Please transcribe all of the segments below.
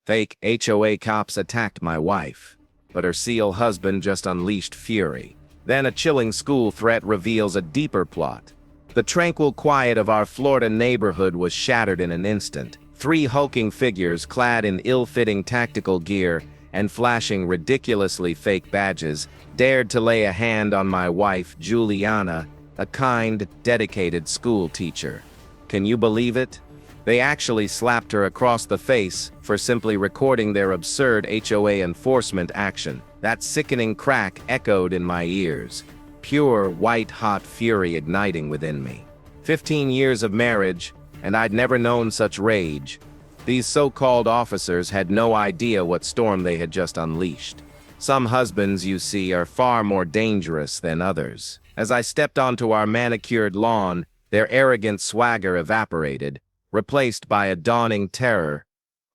Fake HOA cops attacked my wife, but her SEAL husband just unleashed fury. Then a chilling school threat reveals a deeper plot. The tranquil quiet of our Florida neighborhood was shattered in an instant. Three hulking figures clad in ill-fitting tactical gear and flashing ridiculously fake badges dared to lay a hand on my wife, Juliana, a kind, dedicated school teacher. Can you believe it? They actually slapped her across the face for simply recording their absurd HOA enforcement action. That sickening crack echoed in my ears, pure white-hot fury igniting within me. 15 years of marriage, and I'd never known such rage. These so-called officers had no idea what storm they had just unleashed. Some husbands, you see, are far more dangerous than others. As I stepped onto our manicured lawn, their arrogant swagger evaporated, replaced by a dawning terror.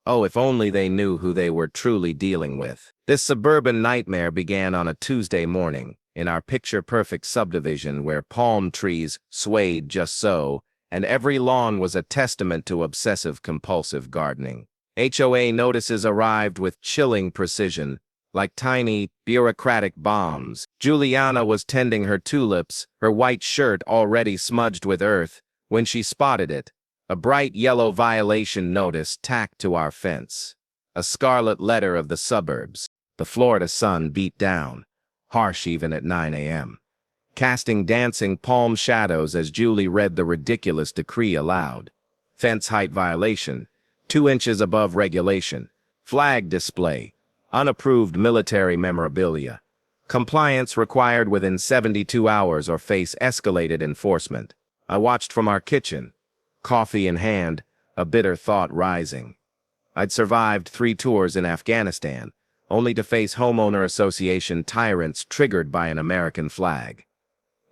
Oh, if only they knew who they were truly dealing with. This suburban nightmare began on a Tuesday morning, in our picture-perfect subdivision where palm trees swayed just so, and every lawn was a testament to obsessive-compulsive gardening. HOA notices arrived with chilling precision, like tiny, bureaucratic bombs. Juliana was tending her tulips, her white shirt already smudged with earth, when she spotted it. A bright yellow violation notice tacked to our fence. A scarlet letter of the suburbs. The Florida sun beat down, harsh even at 9 a.m., casting dancing palm shadows as Julie read the ridiculous decree aloud. Fence height violation, 2 inches above regulation. Flag display, unapproved military memorabilia. Compliance required within 72 hours or face escalated enforcement. I watched from our kitchen, coffee in hand, a bitter thought rising. I'd survived 3 tours in Afghanistan, only to face homeowner association tyrants triggered by an American flag.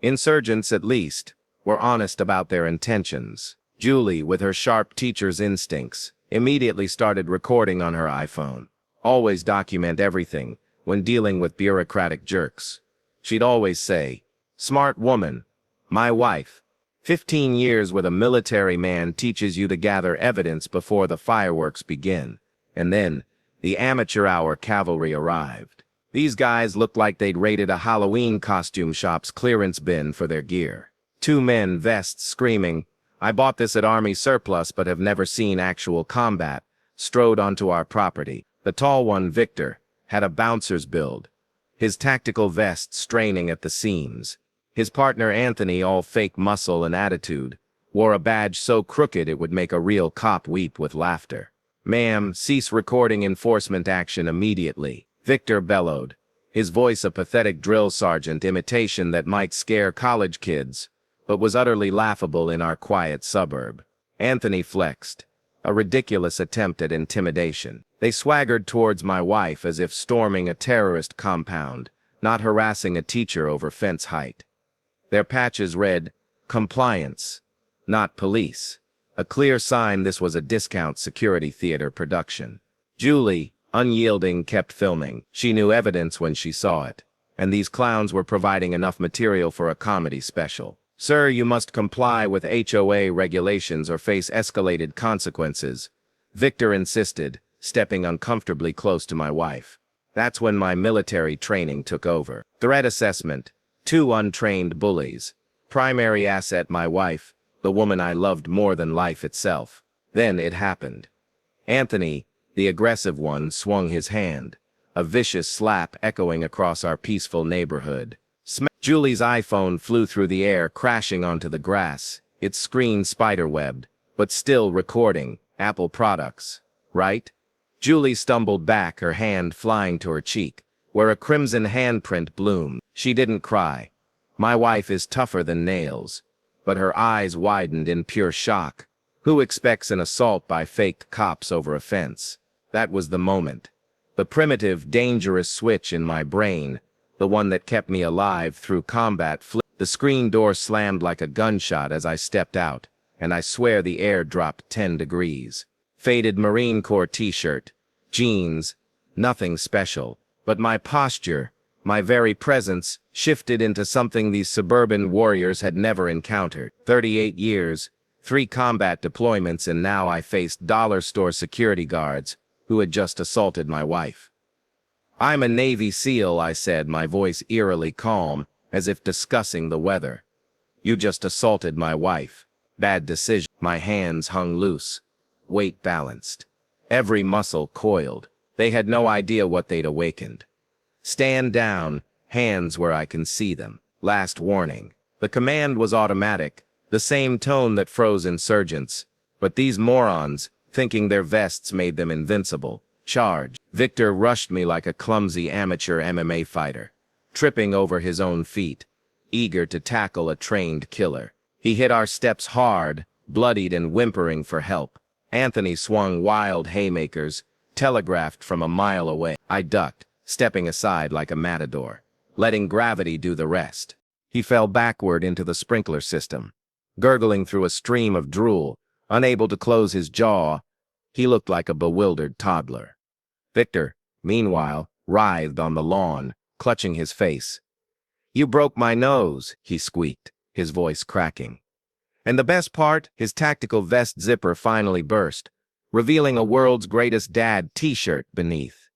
Insurgents, at least, were honest about their intentions. Julie, with her sharp teacher's instincts, immediately started recording on her iPhone. Always document everything when dealing with bureaucratic jerks. She'd always say, "Smart woman, my wife. 15 years with a military man teaches you to gather evidence before the fireworks begin." And then, the amateur hour cavalry arrived. These guys looked like they'd raided a Halloween costume shop's clearance bin for their gear. 2 men, vests screaming, "I bought this at Army surplus but have never seen actual combat," strode onto our property. The tall one, Victor, had a bouncer's build, his tactical vest straining at the seams. His partner, Anthony, all fake muscle and attitude, wore a badge so crooked it would make a real cop weep with laughter. "Ma'am, cease recording enforcement action immediately," Victor bellowed, his voice a pathetic drill sergeant imitation that might scare college kids, but was utterly laughable in our quiet suburb. Anthony flexed, a ridiculous attempt at intimidation. They swaggered towards my wife as if storming a terrorist compound, not harassing a teacher over fence height. Their patches read, "Compliance, not police," a clear sign this was a discount security theater production. Julie, unyielding, kept filming. She knew evidence when she saw it, and these clowns were providing enough material for a comedy special. "Sir, you must comply with HOA regulations or face escalated consequences," Victor insisted, stepping uncomfortably close to my wife. That's when my military training took over. Threat assessment, 2 untrained bullies. Primary asset, my wife, the woman I loved more than life itself. Then it happened. Anthony, the aggressive one, swung his hand, a vicious slap echoing across our peaceful neighborhood. Julie's iPhone flew through the air, crashing onto the grass, its screen spiderwebbed, but still recording. Apple products, right? Julie stumbled back, her hand flying to her cheek, where a crimson handprint bloomed. She didn't cry. My wife is tougher than nails, but her eyes widened in pure shock. Who expects an assault by fake cops over a fence? That was the moment. The primitive, dangerous switch in my brain, the one that kept me alive through combat, flipped. The screen door slammed like a gunshot as I stepped out, and I swear the air dropped 10 degrees. Faded Marine Corps t-shirt, jeans, nothing special, but my posture, my very presence, shifted into something these suburban warriors had never encountered. 38 years, 3 combat deployments, and now I faced dollar store security guards, who had just assaulted my wife. "I'm a Navy SEAL," I said, my voice eerily calm, as if discussing the weather. "You just assaulted my wife. Bad decision." My hands hung loose, weight balanced. Every muscle coiled. They had no idea what they'd awakened. "Stand down, hands where I can see them." Last warning. The command was automatic, the same tone that froze insurgents. But these morons, thinking their vests made them invincible, charged. Victor rushed me like a clumsy amateur MMA fighter, tripping over his own feet, eager to tackle a trained killer. He hit our steps hard, bloodied and whimpering for help. Anthony swung wild haymakers, telegraphed from a mile away. I ducked, stepping aside like a matador, letting gravity do the rest. He fell backward into the sprinkler system, gurgling through a stream of drool, unable to close his jaw. He looked like a bewildered toddler. Victor, meanwhile, writhed on the lawn, clutching his face. "You broke my nose," he squeaked, his voice cracking. And the best part, his tactical vest zipper finally burst, revealing a world's greatest dad t-shirt beneath.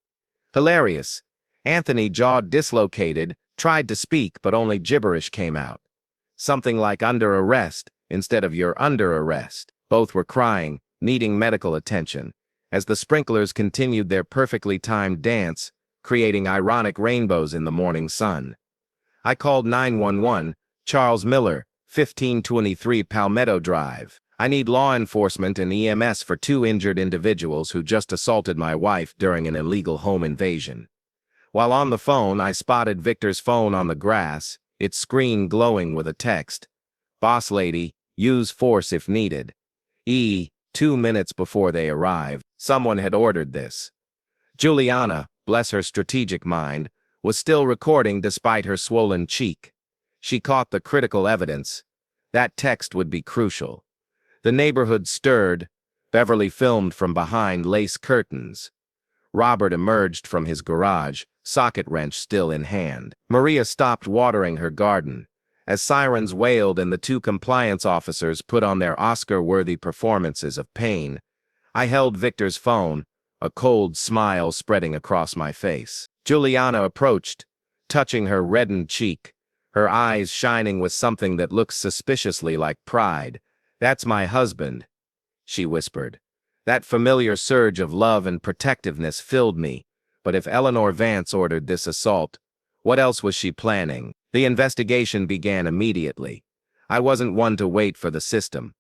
Hilarious. Anthony, jaw dislocated, tried to speak, but only gibberish came out. Something like "under arrest" instead of "you're under arrest." Both were crying, needing medical attention, as the sprinklers continued their perfectly timed dance, creating ironic rainbows in the morning sun. I called 911, Charles Miller, 1523 Palmetto Drive. "I need law enforcement and EMS for 2 injured individuals who just assaulted my wife during an illegal home invasion." While on the phone, I spotted Victor's phone on the grass, its screen glowing with a text. "Boss lady, use force if needed." 2 minutes before they arrived, someone had ordered this. Juliana, bless her strategic mind, was still recording despite her swollen cheek. She caught the critical evidence. That text would be crucial. The neighborhood stirred. Beverly filmed from behind lace curtains. Robert emerged from his garage, socket wrench still in hand. Maria stopped watering her garden. As sirens wailed and the 2 compliance officers put on their Oscar-worthy performances of pain, I held Victor's phone, a cold smile spreading across my face. Juliana approached, touching her reddened cheek, her eyes shining with something that looked suspiciously like pride. "That's my husband," she whispered. That familiar surge of love and protectiveness filled me. But if Eleanor Vance ordered this assault, what else was she planning? The investigation began immediately. I wasn't one to wait for the system.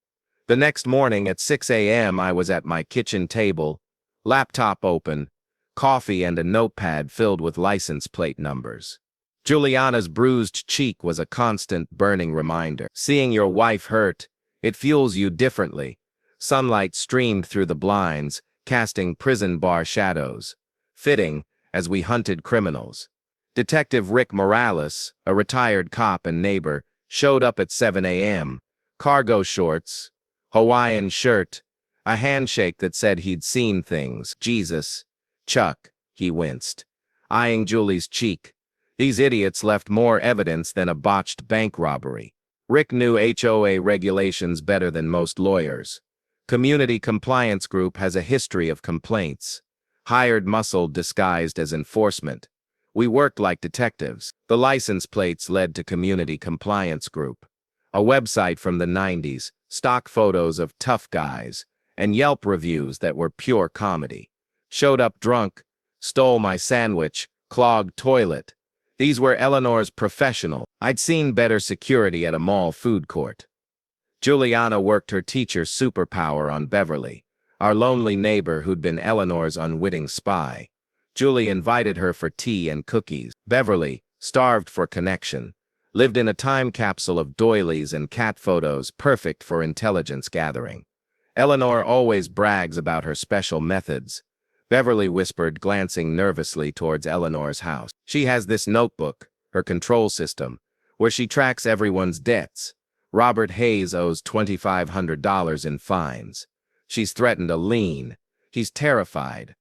The next morning at 6 a.m. I was at my kitchen table, laptop open, coffee and a notepad filled with license plate numbers. Juliana's bruised cheek was a constant burning reminder. Seeing your wife hurt, it fuels you differently. Sunlight streamed through the blinds, casting prison bar shadows. Fitting, as we hunted criminals. Detective Rick Morales, a retired cop and neighbor, showed up at 7 a.m. Cargo shorts, Hawaiian shirt, a handshake that said he'd seen things. "Jesus, Chuck," he winced, eyeing Julie's cheek. These idiots left more evidence than a botched bank robbery. Rick knew HOA regulations better than most lawyers. Community Compliance Group has a history of complaints. Hired muscle disguised as enforcement. We worked like detectives. The license plates led to Community Compliance Group, a website from the 90s, stock photos of tough guys, and Yelp reviews that were pure comedy. Showed up drunk, stole my sandwich, clogged toilet. These were Eleanor's professional. I'd seen better security at a mall food court. Juliana worked her teacher superpower on Beverly, our lonely neighbor who'd been Eleanor's unwitting spy. Julie invited her for tea and cookies. Beverly, starved for connection, lived in a time capsule of doilies and cat photos perfect for intelligence gathering. Eleanor always brags about her special methods. Beverly whispered, glancing nervously towards Eleanor's house. She has this notebook, her control system, where she tracks everyone's debts. Robert Hayes owes $2,500 in fines. She's threatened a lien. He's terrified.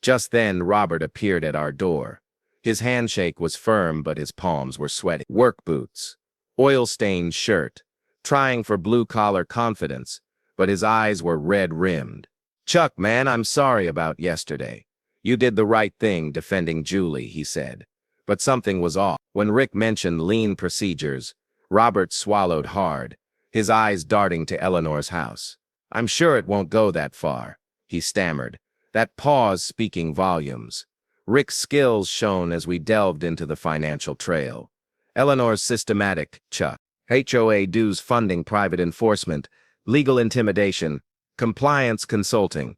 Just then, Robert appeared at our door. His handshake was firm, but his palms were sweaty. Work boots, oil-stained shirt, trying for blue-collar confidence, but his eyes were red-rimmed. Chuck, man, I'm sorry about yesterday. You did the right thing defending Julie, he said. But something was off. When Rick mentioned lean procedures, Robert swallowed hard, his eyes darting to Eleanor's house. I'm sure it won't go that far, he stammered, that pause speaking volumes. Rick's skills shone as we delved into the financial trail. Eleanor's systematic, Chuck, HOA dues funding private enforcement, legal intimidation, compliance consulting.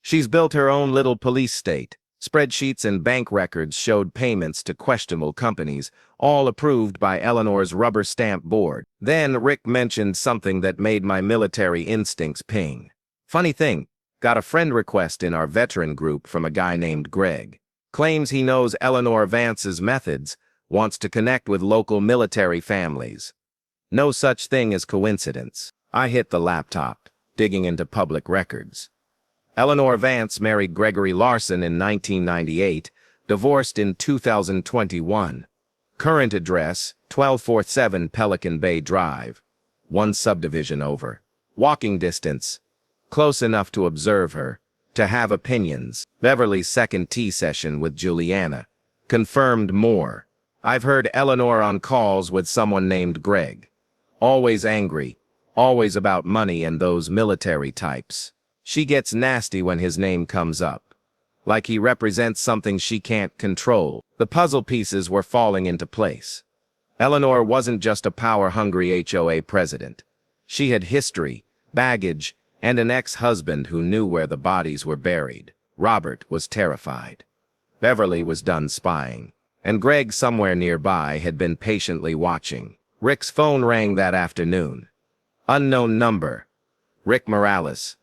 She's built her own little police state. Spreadsheets and bank records showed payments to questionable companies, all approved by Eleanor's rubber stamp board. Then Rick mentioned something that made my military instincts ping. Funny thing, got a friend request in our veteran group from a guy named Greg. Claims he knows Eleanor Vance's methods, wants to connect with local military families. No such thing as coincidence. I hit the laptop, digging into public records. Eleanor Vance married Gregory Larson in 1998, divorced in 2021. Current address, 1247 Pelican Bay Drive. One subdivision over. Walking distance. Close enough to observe her, to have opinions. Beverly's second tea session with Juliana. Confirmed more. I've heard Eleanor on calls with someone named Greg. Always angry, always about money and those military types. She gets nasty when his name comes up. Like he represents something she can't control. The puzzle pieces were falling into place. Eleanor wasn't just a power-hungry HOA president. She had history, baggage, and an ex-husband who knew where the bodies were buried. Robert was terrified. Beverly was done spying. And Greg, somewhere nearby, had been patiently watching. Rick's phone rang that afternoon. Unknown number. Rick Morales.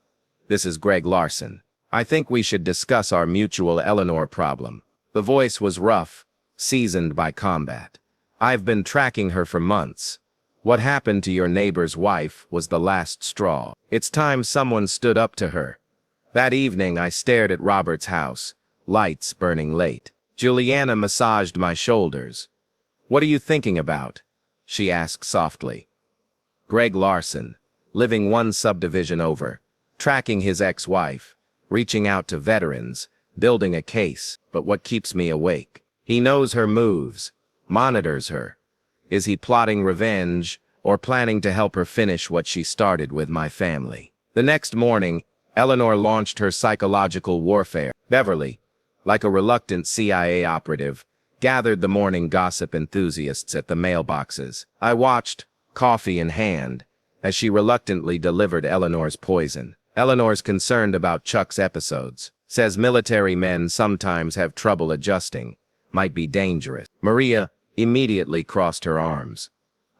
This is Greg Larson. I think we should discuss our mutual Eleanor problem. The voice was rough, seasoned by combat. I've been tracking her for months. What happened to your neighbor's wife was the last straw. It's time someone stood up to her. That evening I stared at Robert's house, lights burning late. Juliana massaged my shoulders. What are you thinking about? She asked softly. Greg Larson, living one subdivision over. Tracking his ex-wife, reaching out to veterans, building a case. But what keeps me awake? He knows her moves, monitors her. Is he plotting revenge, or planning to help her finish what she started with my family? The next morning, Eleanor launched her psychological warfare. Beverly, like a reluctant CIA operative, gathered the morning gossip enthusiasts at the mailboxes. I watched, coffee in hand, as she reluctantly delivered Eleanor's poison. Eleanor's concerned about Chuck's episodes. Says military men sometimes have trouble adjusting. Might be dangerous. Maria immediately crossed her arms.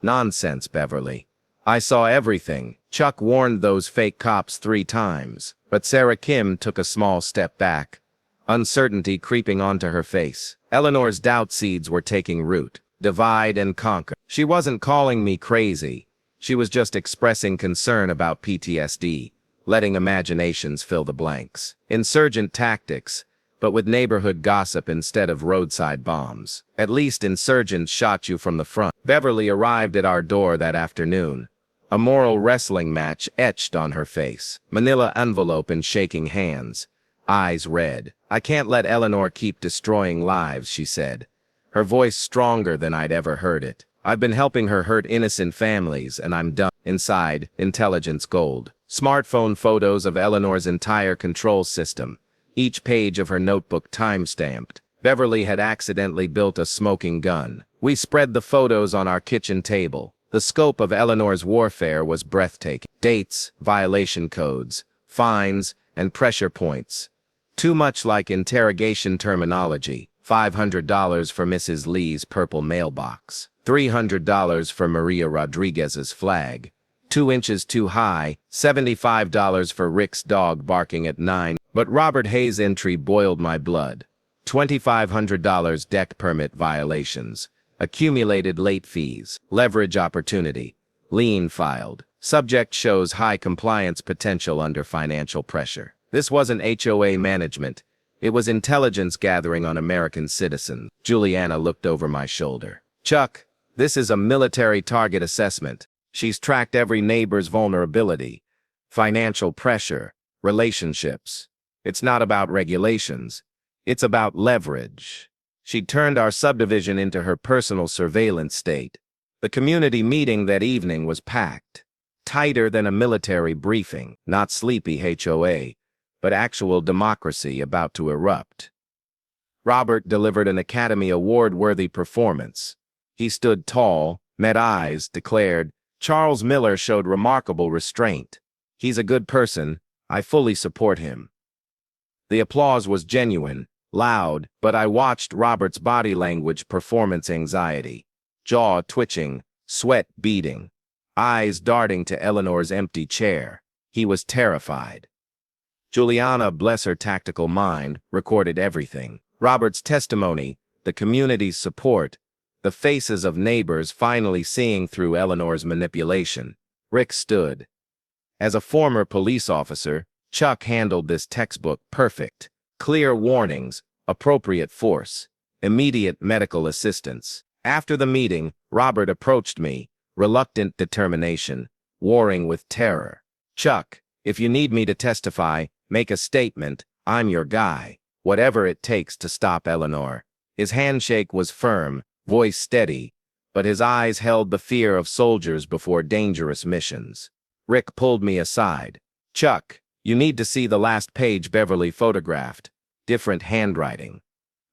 Nonsense, Beverly. I saw everything. Chuck warned those fake cops 3 times. But Sarah Kim took a small step back. Uncertainty creeping onto her face. Eleanor's doubt seeds were taking root. Divide and conquer. She wasn't calling me crazy. She was just expressing concern about PTSD. Letting imaginations fill the blanks. Insurgent tactics, but with neighborhood gossip instead of roadside bombs. At least insurgents shot you from the front. Beverly arrived at our door that afternoon. A moral wrestling match etched on her face. Manila envelope and shaking hands. Eyes red. I can't let Eleanor keep destroying lives, she said. Her voice stronger than I'd ever heard it. I've been helping her hurt innocent families, and I'm done. Inside, intelligence gold. Smartphone photos of Eleanor's entire control system. Each page of her notebook time-stamped. Beverly had accidentally built a smoking gun. We spread the photos on our kitchen table. The scope of Eleanor's warfare was breathtaking. Dates, violation codes, fines, and pressure points. Too much like interrogation terminology. $500 for Mrs. Lee's purple mailbox. $300 for Maria Rodriguez's flag. 2 inches too high. $75 for Rick's dog barking at 9. But Robert Hayes' entry boiled my blood. $2,500 deck permit violations. Accumulated late fees. Leverage opportunity. Lien filed. Subject shows high compliance potential under financial pressure. This wasn't HOA management. It was intelligence gathering on American citizens. Juliana looked over my shoulder. Chuck, this is a military target assessment. She's tracked every neighbor's vulnerability. Financial pressure. relationships. It's not about regulations. It's about leverage. She turned our subdivision into her personal surveillance state. The community meeting that evening was packed, tighter than a military briefing, not sleepy HOA, but actual democracy about to erupt. Robert delivered an Academy Award-worthy performance. He stood tall, met eyes, declared, "Charles Miller showed remarkable restraint. He's a good person. I fully support him." The applause was genuine, loud, but I watched Robert's body language, performance anxiety, jaw twitching, sweat beading, eyes darting to Eleanor's empty chair. He was terrified. Juliana, bless her tactical mind, recorded everything. Robert's testimony, the community's support, the faces of neighbors finally seeing through Eleanor's manipulation. Rick stood. As a former police officer, Chuck handled this textbook perfect. Clear warnings, appropriate force, immediate medical assistance. After the meeting, Robert approached me, reluctant determination, warring with terror. "Chuck, if you need me to testify, make a statement. I'm your guy. Whatever it takes to stop Eleanor." His handshake was firm, voice steady, but his eyes held the fear of soldiers before dangerous missions. Rick pulled me aside. "Chuck, you need to see the last page Beverly photographed. Different handwriting.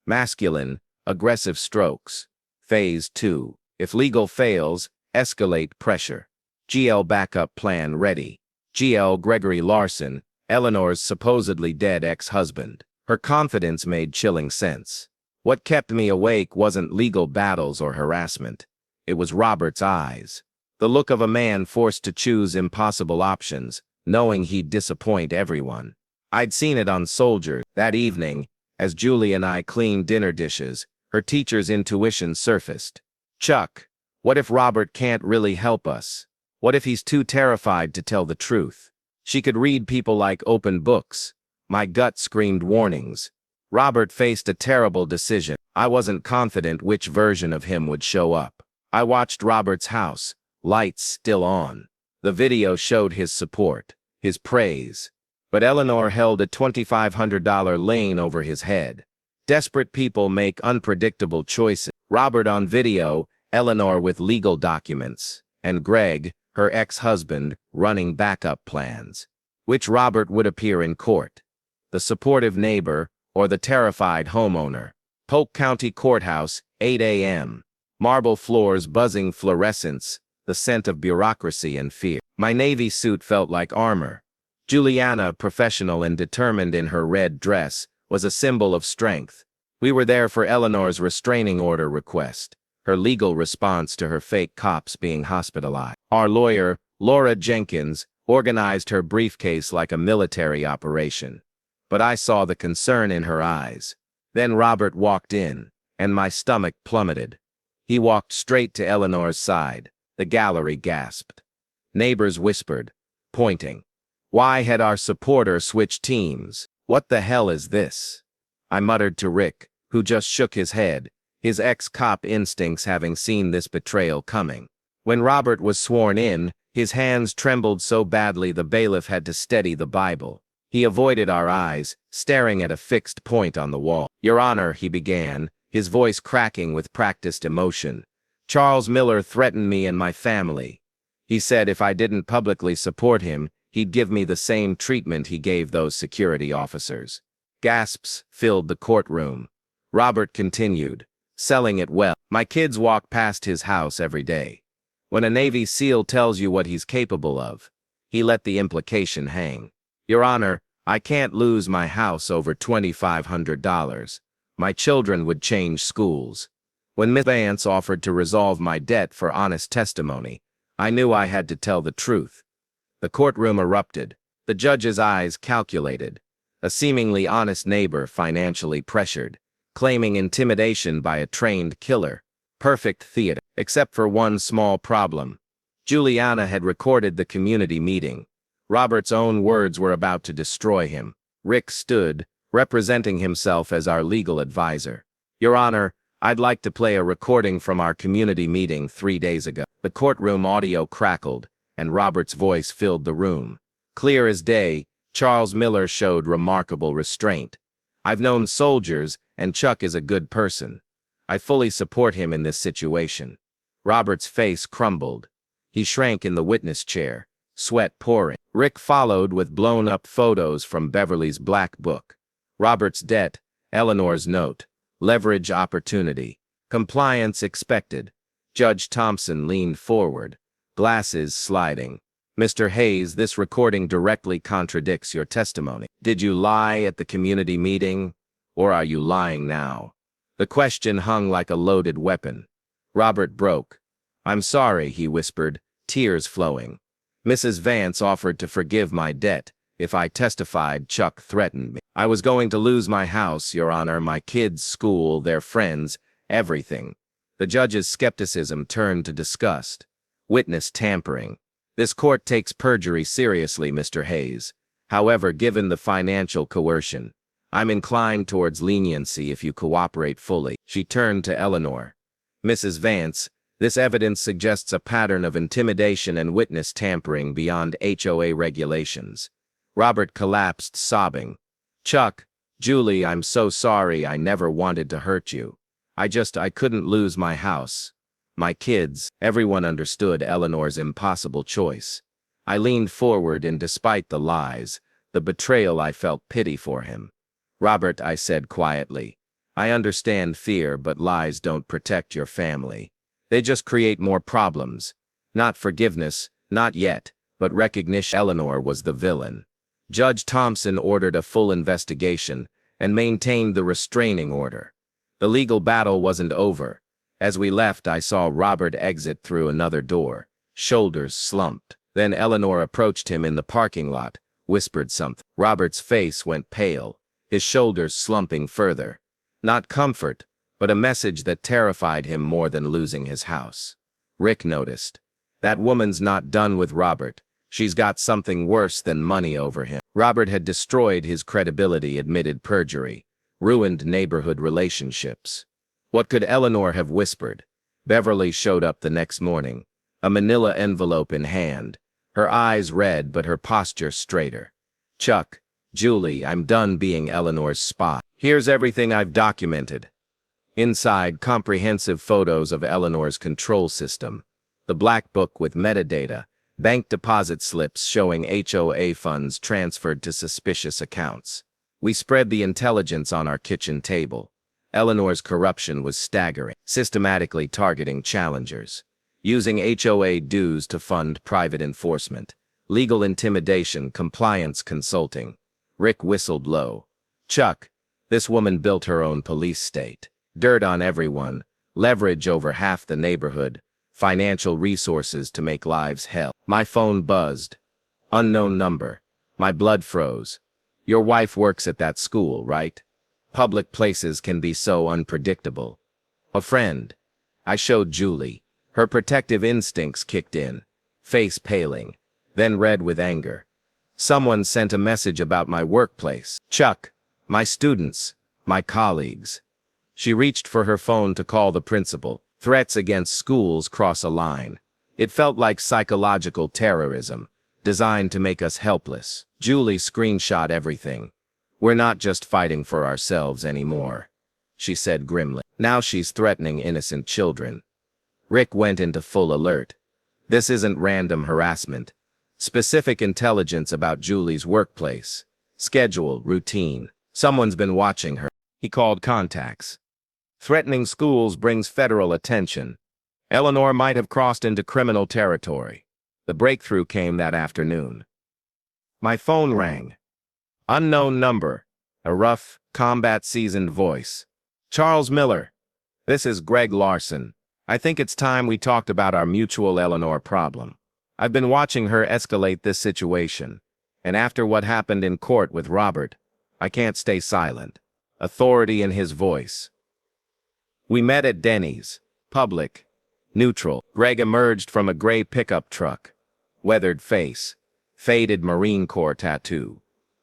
Masculine, aggressive strokes. Phase 2. If legal fails, escalate pressure. GL backup plan ready. GL Gregory Larson, Eleanor's supposedly dead ex-husband." Her confidence made chilling sense. What kept me awake wasn't legal battles or harassment. It was Robert's eyes. The look of a man forced to choose impossible options, knowing he'd disappoint everyone. I'd seen it on soldiers. That evening, as Julie and I cleaned dinner dishes, her teacher's intuition surfaced. "Chuck, what if Robert can't really help us? What if he's too terrified to tell the truth?" She could read people like open books. My gut screamed warnings. Robert faced a terrible decision. I wasn't confident which version of him would show up. I watched Robert's house, lights still on. The video showed his support, his praise. But Eleanor held a $2,500 lien over his head. Desperate people make unpredictable choices. Robert on video, Eleanor with legal documents, and Greg, her ex-husband, running backup plans. Which Robert would appear in court? The supportive neighbor, or the terrified homeowner? Polk County Courthouse, 8 a.m. Marble floors buzzing fluorescence, the scent of bureaucracy and fear. My navy suit felt like armor. Juliana, professional and determined in her red dress, was a symbol of strength. We were there for Eleanor's restraining order request, her legal response to her fake cops being hospitalized. Our lawyer, Laura Jenkins, organized her briefcase like a military operation. But I saw the concern in her eyes. Then Robert walked in, and my stomach plummeted. He walked straight to Eleanor's side. The gallery gasped. Neighbors whispered, pointing. Why had our supporter switched teams? "What the hell is this?" I muttered to Rick, who just shook his head, his ex-cop instincts having seen this betrayal coming. When Robert was sworn in, his hands trembled so badly the bailiff had to steady the Bible. He avoided our eyes, staring at a fixed point on the wall. "Your Honor," he began, his voice cracking with practiced emotion. "Charles Miller threatened me and my family. He said if I didn't publicly support him, he'd give me the same treatment he gave those security officers." Gasps filled the courtroom. Robert continued, selling it well. "My kids walk past his house every day. When a Navy SEAL tells you what he's capable of," he let the implication hang. "Your Honor, I can't lose my house over $2,500. My children would change schools." When Miss Vance offered to resolve my debt for honest testimony, I knew I had to tell the truth. The courtroom erupted. The judge's eyes calculated. A seemingly honest neighbor financially pressured, claiming intimidation by a trained killer. Perfect theater, except for one small problem. Juliana had recorded the community meeting. Robert's own words were about to destroy him. Rick stood, representing himself as our legal advisor. "Your Honor, I'd like to play a recording from our community meeting 3 days ago." The courtroom audio crackled, and Robert's voice filled the room. Clear as day, Charles Miller showed remarkable restraint. I've known soldiers, and Chuck is a good person. I fully support him in this situation. Robert's face crumbled. He shrank in the witness chair, sweat pouring. Rick followed with blown-up photos from Beverly's black book. Robert's debt, Eleanor's note, leverage opportunity, compliance expected. Judge Thompson leaned forward, glasses sliding. Mr. Hayes, this recording directly contradicts your testimony. Did you lie at the community meeting, or are you lying now? The question hung like a loaded weapon. Robert broke. I'm sorry, he whispered, tears flowing. Mrs. Vance offered to forgive my debt if I testified. Chuck threatened me. I was going to lose my house, Your Honor, my kids' school, their friends, everything. The judge's skepticism turned to disgust. Witness tampering. This court takes perjury seriously, Mr. Hayes. However, given the financial coercion, I'm inclined towards leniency if you cooperate fully. She turned to Eleanor. Mrs. Vance, this evidence suggests a pattern of intimidation and witness tampering beyond HOA regulations. Robert collapsed, sobbing. Chuck, Julie, I'm so sorry. I never wanted to hurt you. I couldn't lose my house. My kids. Everyone understood Eleanor's impossible choice. I leaned forward, and despite the lies, the betrayal, I felt pity for him. Robert, I said quietly, I understand fear, but lies don't protect your family. They just create more problems. Not forgiveness, not yet, but recognition. Eleanor was the villain. Judge Thompson ordered a full investigation and maintained the restraining order. The legal battle wasn't over. As we left, I saw Robert exit through another door, shoulders slumped. Then Eleanor approached him in the parking lot, whispered something. Robert's face went pale, his shoulders slumping further. Not comfort, but a message that terrified him more than losing his house. Rick noticed. That woman's not done with Robert. She's got something worse than money over him. Robert had destroyed his credibility, admitted perjury, ruined neighborhood relationships. What could Eleanor have whispered? Beverly showed up the next morning, a manila envelope in hand, her eyes red but her posture straighter. Chuck, Julie, I'm done being Eleanor's spy. Here's everything I've documented. Inside, comprehensive photos of Eleanor's control system, the black book with metadata, bank deposit slips showing HOA funds transferred to suspicious accounts. We spread the intelligence on our kitchen table. Eleanor's corruption was staggering, systematically targeting challengers, using HOA dues to fund private enforcement, legal intimidation, compliance consulting. Rick whistled low. Chuck, this woman built her own police state. Dirt on everyone, leverage over half the neighborhood, financial resources to make lives hell. My phone buzzed. Unknown number. My blood froze. Your wife works at that school, right? Public places can be so unpredictable. A friend. I showed Julie. Her protective instincts kicked in, face paling, then red with anger. Someone sent a message about my workplace. Chuck, my students, my colleagues. She reached for her phone to call the principal. Threats against schools cross a line. It felt like psychological terrorism, designed to make us helpless. Julie screenshot everything. We're not just fighting for ourselves anymore, she said grimly. Now she's threatening innocent children. Rick went into full alert. This isn't random harassment. Specific intelligence about Julie's workplace. Schedule, routine. Someone's been watching her. He called contacts. Threatening schools brings federal attention. Eleanor might have crossed into criminal territory. The breakthrough came that afternoon. My phone rang. Unknown number. A rough, combat-seasoned voice. Charles Miller. This is Greg Larson. I think it's time we talked about our mutual Eleanor problem. I've been watching her escalate this situation, and after what happened in court with Robert, I can't stay silent. Authority in his voice. We met at Denny's. Public. Neutral. Greg emerged from a gray pickup truck. Weathered face. Faded Marine Corps tattoo.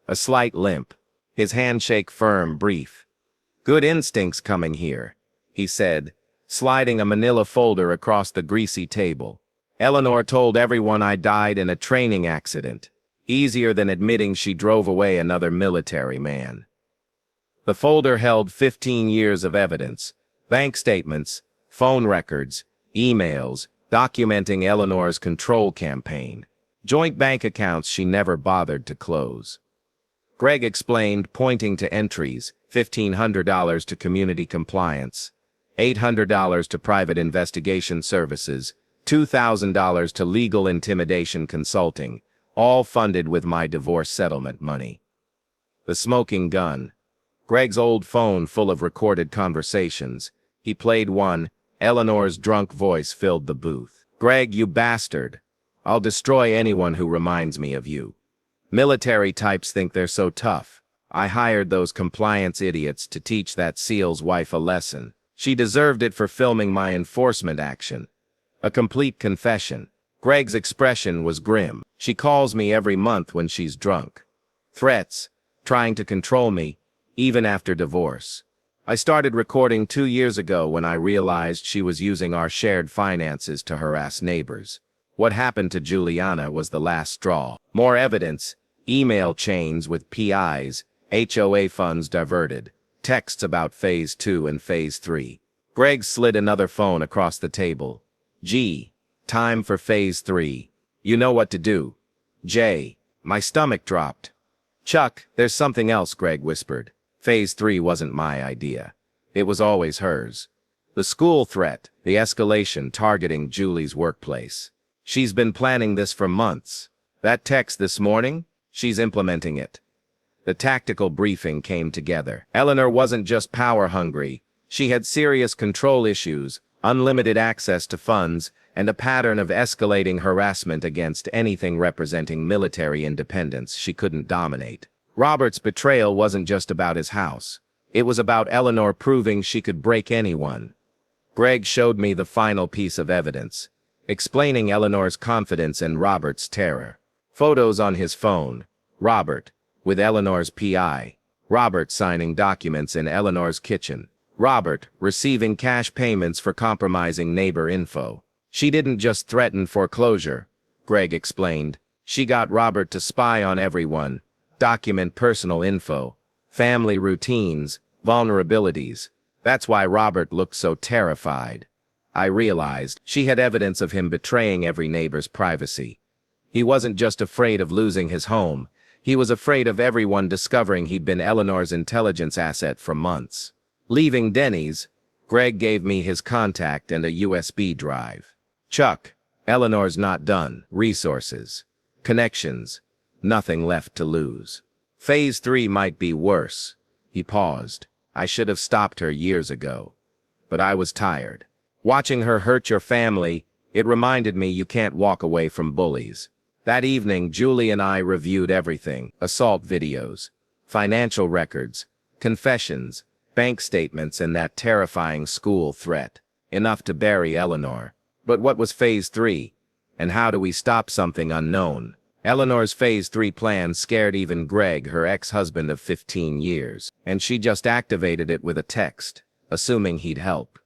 A slight limp. His handshake firm, brief. Good instincts coming here, he said, sliding a manila folder across the greasy table. Eleanor told everyone I died in a training accident. Easier than admitting she drove away another military man. The folder held 15 years of evidence, bank statements, phone records, emails, documenting Eleanor's control campaign, joint bank accounts she never bothered to close. Greg explained, pointing to entries: $1,500 to community compliance, $800 to private investigation services, $2,000 to legal intimidation consulting, all funded with my divorce settlement money. The smoking gun. Greg's old phone full of recorded conversations. He played one. Eleanor's drunk voice filled the booth. "Greg, you bastard. I'll destroy anyone who reminds me of you. Military types think they're so tough. I hired those compliance idiots to teach that SEAL's wife a lesson. She deserved it for filming my enforcement action." A complete confession. Greg's expression was grim. "She calls me every month when she's drunk. Threats, trying to control me, even after divorce. I started recording 2 years ago when I realized she was using our shared finances to harass neighbors. What happened to Juliana was the last straw. More evidence, email chains with PIs, HOA funds diverted, texts about Phase 2 and Phase 3. Greg slid another phone across the table. "G, time for Phase 3. You know what to do." "J." My stomach dropped. "Chuck, there's something else," Greg whispered. Phase 3 wasn't my idea. It was always hers. The school threat, the escalation targeting Julie's workplace. She's been planning this for months. That text this morning, she's implementing it. The tactical briefing came together. Eleanor wasn't just power-hungry. She had serious control issues, unlimited access to funds, and a pattern of escalating harassment against anything representing military independence she couldn't dominate. Robert's betrayal wasn't just about his house. It was about Eleanor proving she could break anyone. Greg showed me the final piece of evidence, explaining Eleanor's confidence and Robert's terror. Photos on his phone. Robert, with Eleanor's PI. Robert signing documents in Eleanor's kitchen. Robert receiving cash payments for compromising neighbor info. She didn't just threaten foreclosure, Greg explained. She got Robert to spy on everyone, document personal info, family routines, vulnerabilities. That's why Robert looked so terrified. I realized she had evidence of him betraying every neighbor's privacy. He wasn't just afraid of losing his home. He was afraid of everyone discovering he'd been Eleanor's intelligence asset for months. Leaving Denny's, Greg gave me his contact and a USB drive. "Chuck, Eleanor's not done. Resources. Connections. Nothing left to lose. Phase 3 might be worse." He paused. "I should have stopped her years ago. But I was tired. Watching her hurt your family, it reminded me you can't walk away from bullies." That evening, Julie and I reviewed everything: assault videos, financial records, confessions, bank statements, and that terrifying school threat. Enough to bury Eleanor. But what was Phase 3? And how do we stop something unknown? Eleanor's Phase 3 plan scared even Greg, her ex-husband of 15 years, and she just activated it with a text, assuming he'd help.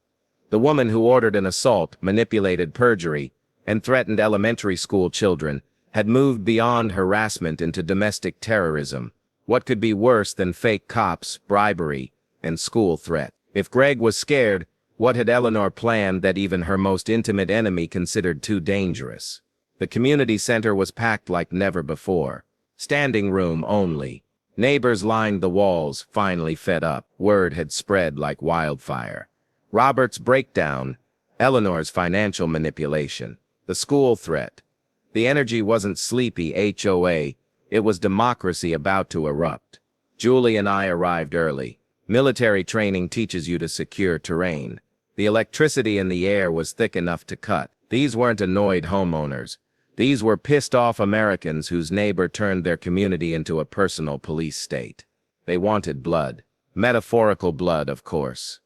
The woman who ordered an assault, manipulated perjury, and threatened elementary school children had moved beyond harassment into domestic terrorism. What could be worse than fake cops, bribery, and school threat? If Greg was scared, what had Eleanor planned that even her most intimate enemy considered too dangerous? The community center was packed like never before. Standing room only. Neighbors lined the walls, finally fed up. Word had spread like wildfire. Robert's breakdown, Eleanor's financial manipulation, the school threat. The energy wasn't sleepy HOA, it was democracy about to erupt. Julie and I arrived early. Military training teaches you to secure terrain. The electricity in the air was thick enough to cut. These weren't annoyed homeowners. These were pissed-off Americans whose neighbor turned their community into a personal police state. They wanted blood. Metaphorical blood, of course.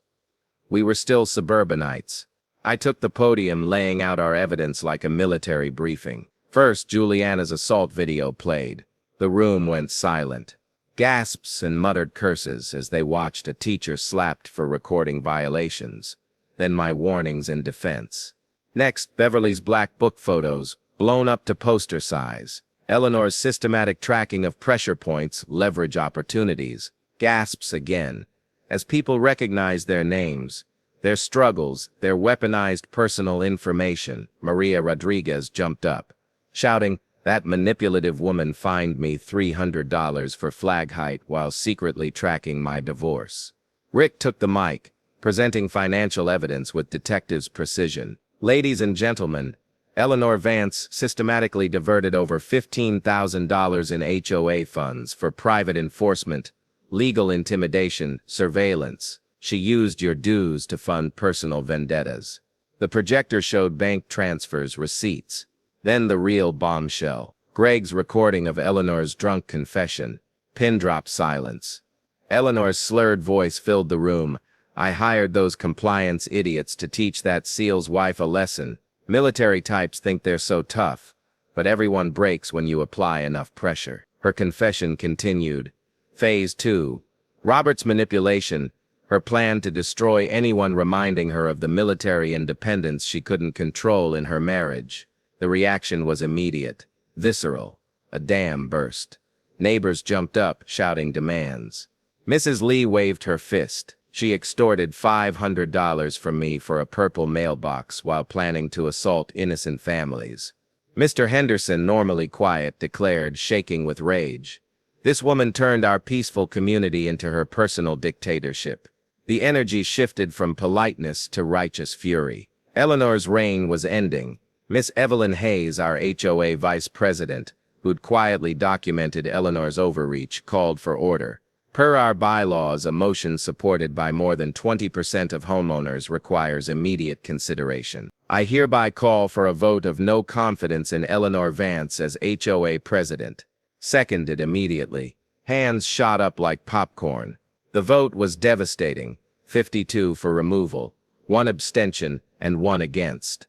We were still suburbanites. I took the podium, laying out our evidence like a military briefing. First, Juliana's assault video played. The room went silent. Gasps and muttered curses as they watched a teacher slapped for recording violations. Then my warnings in defense. Next, Beverly's black book photos, blown up to poster size. Eleanor's systematic tracking of pressure points, leverage opportunities, gasps again, as people recognize their names, their struggles, their weaponized personal information. Maria Rodriguez jumped up, shouting, "That manipulative woman fined me $300 for flag height while secretly tracking my divorce." Rick took the mic, presenting financial evidence with detective's precision. "Ladies and gentlemen, Eleanor Vance systematically diverted over $15,000 in HOA funds for private enforcement, legal intimidation, surveillance. She used your dues to fund personal vendettas." The projector showed bank transfers, receipts. Then the real bombshell. Greg's recording of Eleanor's drunk confession. Pin drop silence. Eleanor's slurred voice filled the room. "I hired those compliance idiots to teach that SEAL's wife a lesson. Military types think they're so tough, but everyone breaks when you apply enough pressure." Her confession continued. Phase 2. Robert's manipulation, her plan to destroy anyone reminding her of the military independence she couldn't control in her marriage. The reaction was immediate, visceral. A dam burst. Neighbors jumped up, shouting demands. Mrs. Lee waved her fist. "She extorted $500 from me for a purple mailbox while planning to assault innocent families." Mr. Henderson, normally quiet, declared, shaking with rage. "This woman turned our peaceful community into her personal dictatorship." The energy shifted from politeness to righteous fury. Eleanor's reign was ending. Miss Evelyn Hayes, our HOA vice president, who'd quietly documented Eleanor's overreach, called for order. Per our bylaws, a motion supported by more than 20% of homeowners requires immediate consideration. I hereby call for a vote of no confidence in Eleanor Vance as HOA president. Seconded immediately. Hands shot up like popcorn. The vote was devastating. 52 for removal, 1 abstention, and 1 against.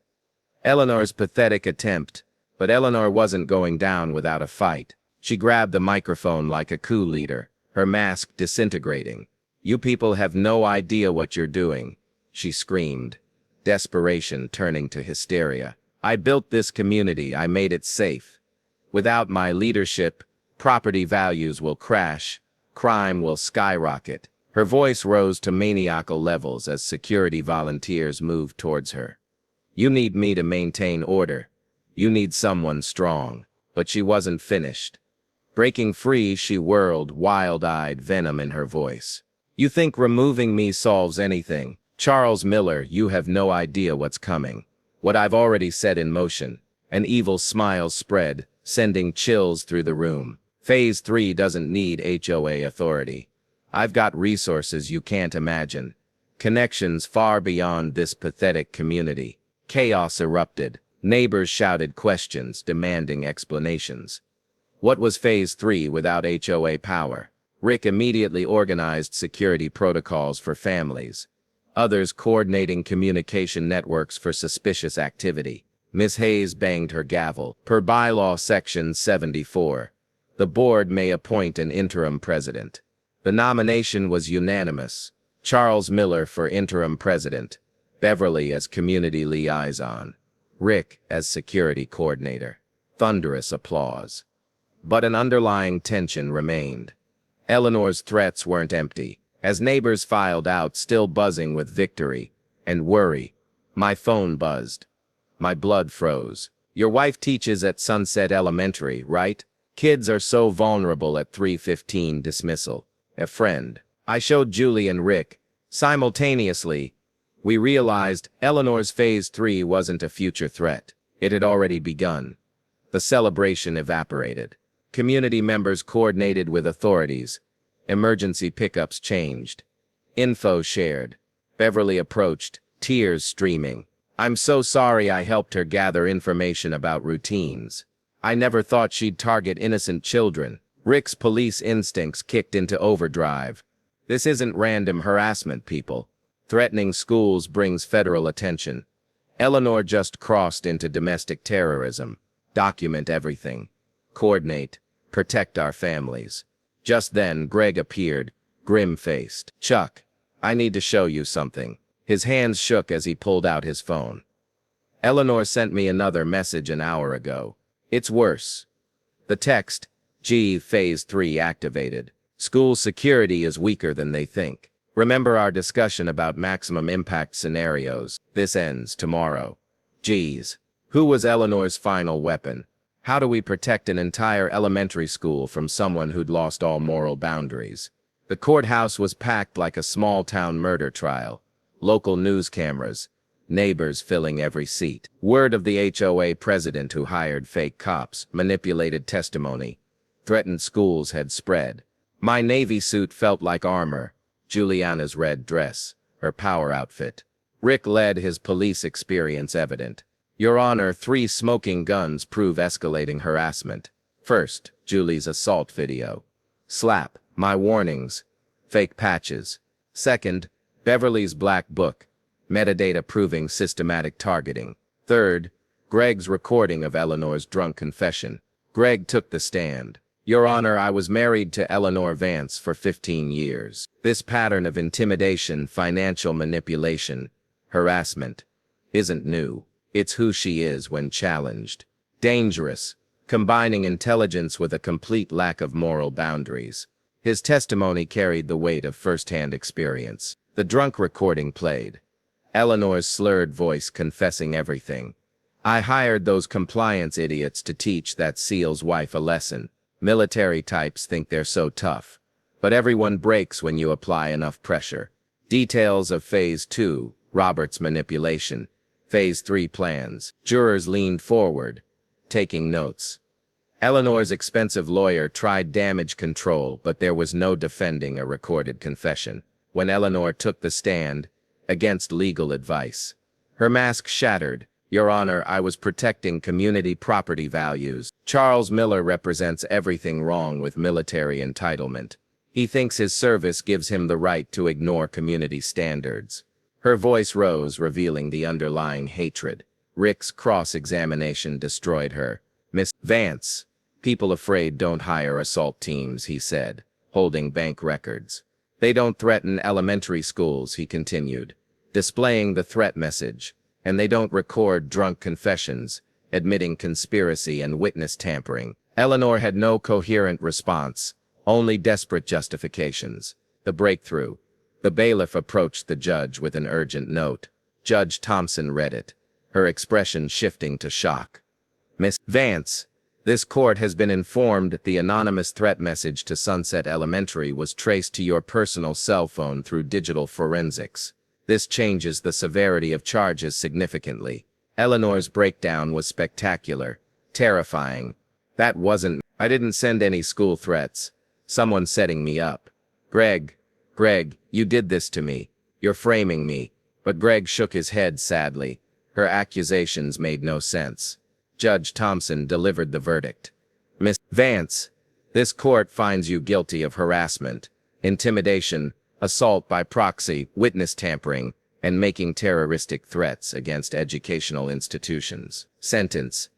Eleanor's pathetic attempt, but Eleanor wasn't going down without a fight. She grabbed the microphone like a coup leader, her mask disintegrating. "You people have no idea what you're doing," she screamed, desperation turning to hysteria. "I built this community, I made it safe. Without my leadership, property values will crash, crime will skyrocket." Her voice rose to maniacal levels as security volunteers moved towards her. "You need me to maintain order. You need someone strong." But she wasn't finished. Breaking free, she whirled, wild-eyed, venom in her voice. "You think removing me solves anything? Charles Miller, you have no idea what's coming. What I've already set in motion." An evil smile spread, sending chills through the room. "Phase 3 doesn't need HOA authority. I've got resources you can't imagine. Connections far beyond this pathetic community." Chaos erupted. Neighbors shouted questions, demanding explanations. What was Phase 3 without HOA power? Rick immediately organized security protocols for families. Others coordinating communication networks for suspicious activity. Ms. Hayes banged her gavel. Per bylaw section 74, the board may appoint an interim president. The nomination was unanimous. Charles Miller for interim president. Beverly as community liaison. Rick as security coordinator. Thunderous applause. But an underlying tension remained. Eleanor's threats weren't empty. As neighbors filed out, still buzzing with victory and worry, my phone buzzed. My blood froze. "Your wife teaches at Sunset Elementary, right? Kids are so vulnerable at 3:15 dismissal." A friend. I showed Julie and Rick. Simultaneously, we realized Eleanor's Phase 3 wasn't a future threat. It had already begun. The celebration evaporated. Community members coordinated with authorities. Emergency pickups changed. Info shared. Beverly approached, tears streaming. "I'm so sorry I helped her gather information about routines. I never thought she'd target innocent children." Rick's police instincts kicked into overdrive. "This isn't random harassment, people. Threatening schools brings federal attention. Eleanor just crossed into domestic terrorism. Document everything. Coordinate. Protect our families." Just then, Greg appeared, grim-faced. "Chuck, I need to show you something." His hands shook as he pulled out his phone. "Eleanor sent me another message an hour ago. It's worse. The text, G Phase 3 activated. School security is weaker than they think. Remember our discussion about maximum impact scenarios. This ends tomorrow. Geez. Who was Eleanor's final weapon? How do we protect an entire elementary school from someone who'd lost all moral boundaries? The courthouse was packed like a small-town murder trial. Local news cameras, neighbors filling every seat. Word of the HOA president who hired fake cops, manipulated testimony, threatened schools had spread. My navy suit felt like armor, Juliana's red dress, her power outfit. Rick led his police experience evident. Your Honor, 3 smoking guns prove escalating harassment. First, Julie's assault video. Slap, my warnings, fake patches. Second, Beverly's black book, metadata proving systematic targeting. Third, Greg's recording of Eleanor's drunk confession. Greg took the stand. Your Honor, I was married to Eleanor Vance for 15 years. This pattern of intimidation, financial manipulation, harassment, isn't new. It's who she is when challenged. Dangerous, combining intelligence with a complete lack of moral boundaries. His testimony carried the weight of first-hand experience. The drunk recording played. Eleanor's slurred voice confessing everything. I hired those compliance idiots to teach that SEAL's wife a lesson. Military types think they're so tough. But everyone breaks when you apply enough pressure. Details of Phase 2, Robert's manipulation. Phase 3 plans. Jurors leaned forward, taking notes. Eleanor's expensive lawyer tried damage control, but there was no defending a recorded confession. When Eleanor took the stand, against legal advice, her mask shattered. Your Honor, I was protecting community property values. Charles Miller represents everything wrong with military entitlement. He thinks his service gives him the right to ignore community standards. Her voice rose, revealing the underlying hatred. Rick's cross-examination destroyed her. Miss Vance, people afraid don't hire assault teams, he said, holding bank records. They don't threaten elementary schools, he continued, displaying the threat message. And they don't record drunk confessions, admitting conspiracy and witness tampering. Eleanor had no coherent response, only desperate justifications. The breakthrough. The bailiff approached the judge with an urgent note. Judge Thompson read it, her expression shifting to shock. Miss Vance, this court has been informed that the anonymous threat message to Sunset Elementary was traced to your personal cell phone through digital forensics. This changes the severity of charges significantly. Eleanor's breakdown was spectacular, terrifying. That wasn't. I didn't send any school threats. Someone setting me up. Greg, you did this to me. You're framing me. But Greg shook his head sadly. Her accusations made no sense. Judge Thompson delivered the verdict. Miss Vance, this court finds you guilty of harassment, intimidation, assault by proxy, witness tampering, and making terroristic threats against educational institutions. Sentence: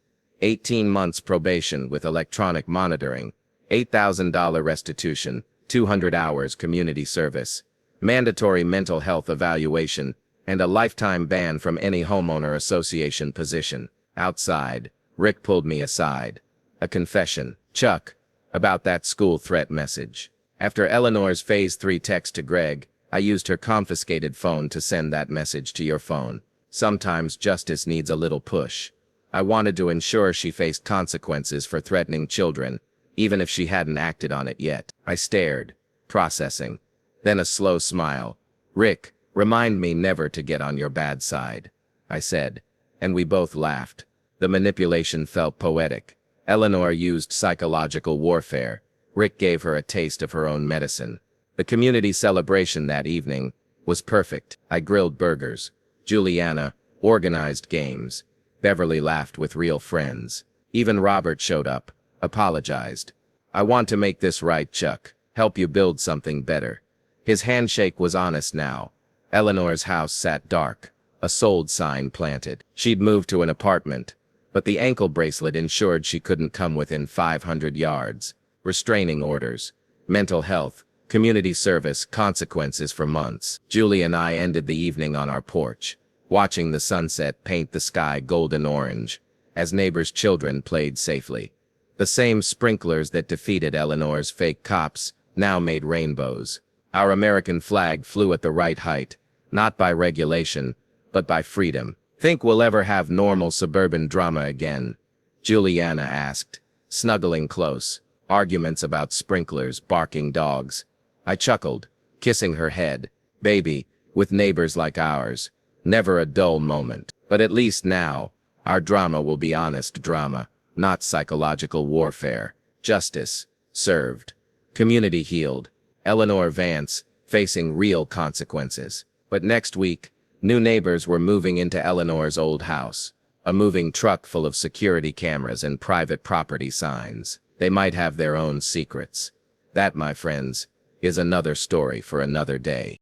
18 months probation with electronic monitoring, $8,000 restitution, 200 hours community service, mandatory mental health evaluation, and a lifetime ban from any homeowner association position. Outside, Rick pulled me aside. A confession, Chuck, about that school threat message. After Eleanor's Phase 3 text to Greg, I used her confiscated phone to send that message to your phone. Sometimes justice needs a little push. I wanted to ensure she faced consequences for threatening children, even if she hadn't acted on it yet. I stared, processing. Then a slow smile. Rick, remind me never to get on your bad side, I said, and we both laughed. The manipulation felt poetic. Eleanor used psychological warfare. Rick gave her a taste of her own medicine. The community celebration that evening was perfect. I grilled burgers. Juliana organized games. Beverly laughed with real friends. Even Robert showed up, apologized. I want to make this right, Chuck. Help you build something better. His handshake was honest now. Eleanor's house sat dark, a sold sign planted. She'd moved to an apartment, but the ankle bracelet ensured she couldn't come within 500 yards. Restraining orders, mental health, community service, consequences for months. Julie and I ended the evening on our porch, watching the sunset paint the sky golden orange, as neighbors' children played safely. The same sprinklers that defeated Eleanor's fake cops now made rainbows. Our American flag flew at the right height, not by regulation, but by freedom. Think we'll ever have normal suburban drama again? Juliana asked, snuggling close. Arguments about sprinklers, barking dogs. I chuckled, kissing her head. Baby, with neighbors like ours, never a dull moment. But at least now, our drama will be honest drama, not psychological warfare. Justice served. Community healed. Eleanor Vance facing real consequences. But next week, new neighbors were moving into Eleanor's old house. A moving truck full of security cameras and private property signs. They might have their own secrets. That, my friends, is another story for another day.